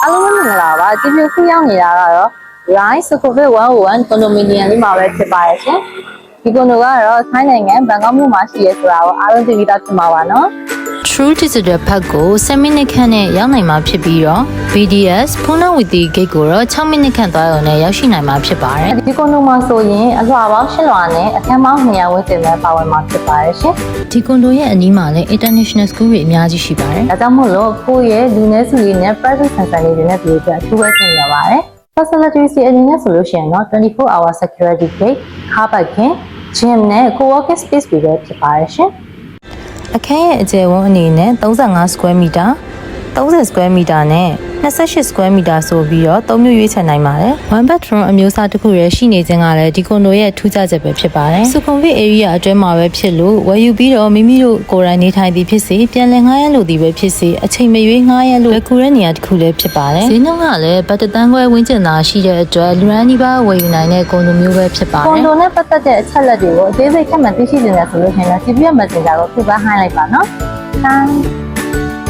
အားလုံးမင်္ဂလာပါဒီမျိုးခုရောက်နေတာကတော့ Rise Sukhumvit 101 condominium လေးမှာပဲဖြစ်ပါတယ်ရှင်ဒီကွန်ဒိုကတော့ထိုင်းနိုင်ငံဘန်ကောက်မြို့မှာရှိရဲဆိုတာကိုအားလုံးသိပြီးသားဖြစ်မှာပါနော် True Digital ဘက်ကို7မိနစ်ခန့်နဲ့ရောက်နိုင်မှာဖြစ်ပြီးတော့ BDS ဖုန်းနဲ့ဝီတီဂိတ်ကိုတော့6မိနစ်ခန့်သွားရုံနဲ့ရောက်ရှိနိုင်မှာဖြစ်ပါတယ် ဒီကွန်ဒိုမှာဆိုရင်အလွှာပေါင်း8လွှာနဲ့အခန်းပေါင်း200ဝန်းကျင်ပဲပါဝင်မှာဖြစ်ပါတယ်ရှင် ဒီကွန်ဒိုရဲ့အနီးမှာလည်း International School တွေအများကြီးရှိပါတယ် ဒါကြောင့်မို့လို့ကိုယ့်ရဲ့လူနည်းစုလေးနဲ့ private center လေးတွေနဲ့ဒီအတွက်အထူးပဲပြင်ရပါတယ် facilities တွေအနေနဲ့ဆိုလို့ရှိရင်တော့24 hour security gate car parking gym နဲ့ co-working space တွေပဲဖြစ်ပါတယ်ရှင် အခန်းရဲ့အကျယ်ဝန်းအနေနဲ့35 square meter 30 square meter နဲ့28 square meter ဆိုပြီးတော့၃မျိုးရွေးချယ်နိုင်ပါတယ် one bedroom အမျိုးအစားတစ်ခုရရှိနေခြင်းကလည်းဒီကွန်ဒိုရဲ့ထူးခြားချက်ပဲဖြစ်ပါတယ် Sukhumvit area အတွင်းမှာပဲဖြစ်လို့ဝယ်ယူပြီးတော့မိမိတို့ကိုယ်တိုင်နေထိုင်သည်ဖြစ်စေပြန်လည်ငှားရမ်းလို့သည်ပဲဖြစ်စေအချိန်မရွေးငှားရမ်းလို့ကူတဲ့နေရာတစ်ခုလည်းဖြစ်ပါတယ်ဈေးနှုန်းကလည်းဘတ်တန်းခွဲဝန်းကျင်သာရှိတဲ့အတွက်လူရန်ဒီပါဝယ်ယူနိုင်တဲ့ကွန်ဒိုမျိုးပဲဖြစ်ပါတယ် ကွန်ဒိုနဲ့ပတ်သက်တဲ့အချက်လက်တွေကိုအသေးစိတ်ထပ်မံသိရှိနေတယ်ဆိုလို့ရှိရင်လည်း CPF Messenger ကိုခုပန်းဟိုင်းလိုက်ပါနော်။